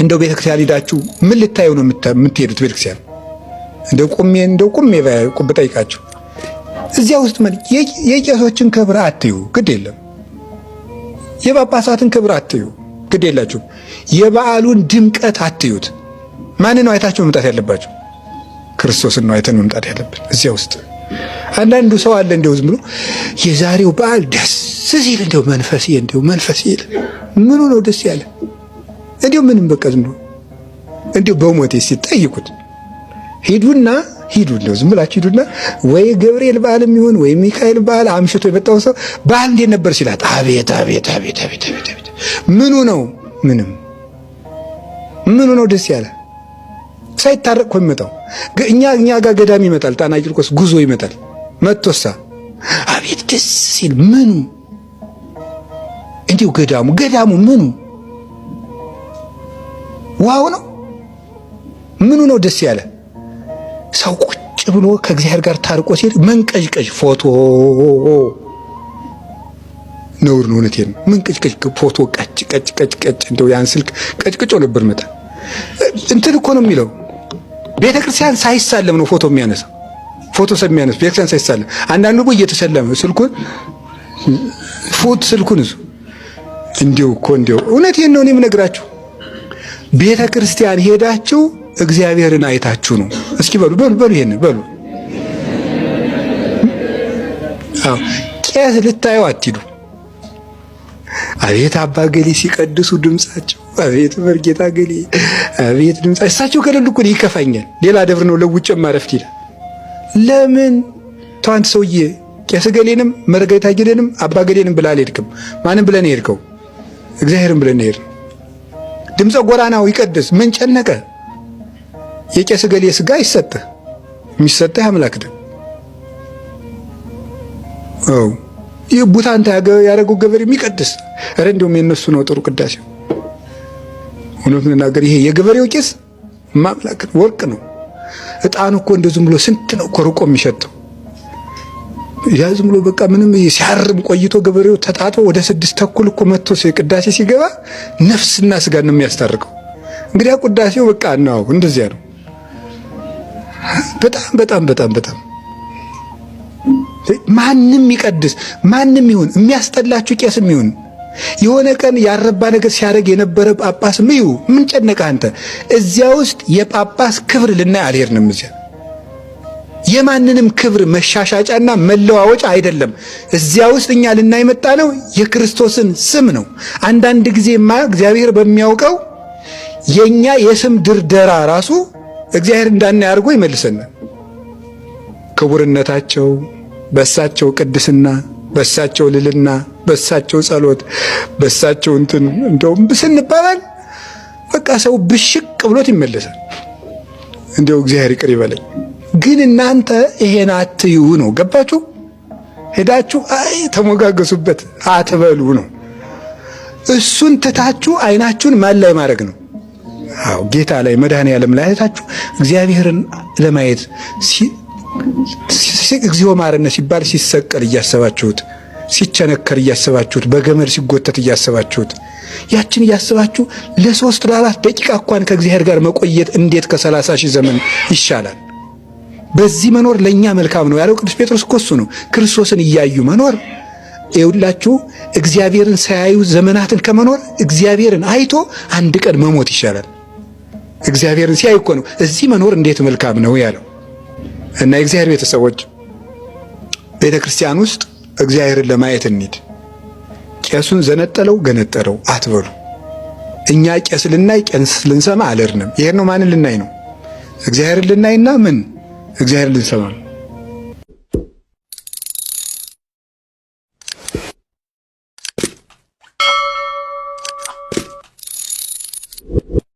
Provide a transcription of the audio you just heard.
እንደው ቤተክርስቲያን ሄዳችሁ ምን ልታዩ ነው የምትሄዱት? ቤተክርስቲያን እንደው ቁሜ ብጠይቃችሁ እዚያ ውስጥ የቄሶችን ክብር አትዩ፣ ግድ የለም። የጳጳሳትን ክብር አትዩ፣ ግድ የላችሁ። የበዓሉን ድምቀት አትዩት። ማንን ነው አይታችሁ መምጣት ያለባችሁ? ክርስቶስን ነው አይተን መምጣት ያለብን። እዚያ ውስጥ አንዳንዱ ሰው አለ እንደው ዝም ብሎ የዛሬው በዓል ደስ ሲል እንደው መንፈስ ይል ምኑ ነው ደስ ያለ? እንደው ምንም በቃ ዝም ብሎ እንደው በሞቴ ሲጠይቁት ሂዱ እንደው ዝም ብላችሁ ሂዱና ወይ ገብርኤል በዓልም ይሁን ወይ ሚካኤል በዓል አምሽቶ የመጣው ሰው በዓል እንዴት ነበር ሲላት፣ አቤት ምኑ ነው ደስ ያለ? ሳይታረቅ እኮ የሚመጣው እኛ ጋር ገዳም ይመጣል፣ ጣና ቂርቆስ ጉዞ ይመጣል። መጥቶሳ አቤት ደስ ሲል ምኑ እንዲሁ ገዳሙ ምኑ ዋው ነው? ምኑ ነው ደስ ያለ? ሰው ቁጭ ብሎ ከእግዚአብሔር ጋር ታርቆ ሲል መንቀዥቀዥ ፎቶ ነውር ነው። እውነቴን ነው። መንቀዥቀዥ ፎቶ ቀጭ እንደው ያን ስልክ ቀጭቅጮ ነበር መጣ እንትን እኮ ነው የሚለው። ቤተክርስቲያን ሳይሳለም ነው ፎቶ የሚያነሳ። ፎቶ የሚያነሳ ቤተክርስቲያን ሳይሳለም። አንዳንዱ እኮ እየተሰለመ ስልኩን እሱ እንዲው እውነቴን ነው እኔም ነግራችሁ ቤተክርስቲያን ሄዳችሁ እግዚአብሔርን አይታችሁ ነው። እስኪ በሉ ይሄንን በሉ። አዎ ቄስ ልታዩ አትሂዱ። አቤት አባ ገሌ ሲቀድሱ ድምጻቸው፣ አቤት መርጌታ ገሌ አቤት ድምጻቸው። እሳቸው ከሌሉ እኮ ይከፋኛል። ሌላ ደብር ነው ለውጭ ማረፍት ይላል። ለምን ተዋንት ሰውዬ ቄስ ገሌንም መርጌታ ገሌንም አባ ገሌንም ብላ አልሄድክም? ማንም ብለን ሄድከው? እግዚአብሔርን ብለን ሄድ። ድምፀ ጎራናው ይቀድስ ምን ጨነቀ? የቄስ ገሌ ስጋ ይሰጥህ፣ የሚሰጥህ አምላክ ነው። አዎ የቡታንታ ያደረገው ገበሬ የሚቀድስ ኧረ እንደውም የነሱ ነው ጥሩ ቅዳሴው። እውነት ነገር ይሄ የገበሬው ቄስ ማምላክ ወርቅ ነው። ዕጣኑ እኮ እንደው ዝም ብሎ ስንት ነው እኮ ርቆ የሚሸጠው። ያ ዝም ብሎ በቃ ምንም ሲያርም ቆይቶ ገበሬው ተጣጥቶ ወደ 6:30 እኮ መጥቶ ቅዳሴ ሲገባ ነፍስና ስጋ ነው የሚያስታርቀው። እንግዲህ ቅዳሴው በቃ ነው እንደዚያ ነው። በጣም ማንም ይቀድስ ማንም ይሁን የሚያስጠላችሁ ቄስም ይሁን የሆነ ቀን ያረባ ነገር ሲያደርግ የነበረ ጳጳስም ይሁን ምን ጨነቀ አንተ? እዚያ ውስጥ የጳጳስ ክብር ልናይ አልሄድንም። እዚያ የማንንም ክብር መሻሻጫና መለዋወጫ አይደለም። እዚያ ውስጥ እኛ ልናይ መጣ ነው የክርስቶስን ስም ነው። አንዳንድ ጊዜማ እግዚአብሔር በሚያውቀው የኛ የስም ድርደራ ራሱ እግዚአብሔር እንዳናይ አድርጎ ይመልሰናል። ክቡርነታቸው በሳቸው ቅድስና፣ በሳቸው ልልና፣ በሳቸው ጸሎት፣ በሳቸው እንደውም ስንባባል በቃ ሰው ብሽቅ ብሎት ይመለሳል። እንደው እግዚአብሔር ይቅር ይበለኝ። ግን እናንተ ይሄን አትዩ ነው። ገባችሁ? ሄዳችሁ አይ ተሞጋገሱበት አትበሉ ነው። እሱን ትታችሁ አይናችሁን ማን ላይ ማድረግ ነው? አዎ ጌታ ላይ መድኃኔዓለም ላይ አይታችሁ እግዚአብሔርን ለማየት እግዚኦ ማረነ ሲባል ሲሰቀል እያሰባችሁት፣ ሲቸነከር እያሰባችሁት፣ በገመድ ሲጎተት እያሰባችሁት፣ ያችን እያሰባችሁ ለ3 ለ4 ደቂቃ እንኳን ከእግዚአብሔር ጋር መቆየት እንዴት ከ30,000 ዘመን ይሻላል? በዚህ መኖር ለኛ መልካም ነው ያለው ቅዱስ ጴጥሮስ እኮ እሱ ነው። ክርስቶስን እያዩ መኖር ይውላችሁ። እግዚአብሔርን ሳያዩ ዘመናትን ከመኖር እግዚአብሔርን አይቶ አንድ ቀን መሞት ይሻላል። እግዚአብሔርን ሲያዩ እኮ ነው እዚህ መኖር እንዴት መልካም ነው ያለው። እና የእግዚአብሔር ቤተሰቦች ቤተ ክርስቲያን ውስጥ እግዚአብሔርን ለማየት እንሂድ። ቄሱን ዘነጠለው ገነጠለው አትበሉ። እኛ ቄስ ልናይ ቄስ ልንሰማ አልሄድንም። ይሄን ነው ማንን ልናይ ነው? እግዚአብሔርን ልናይና እግዚአብሔርን ልንሰማ ነው።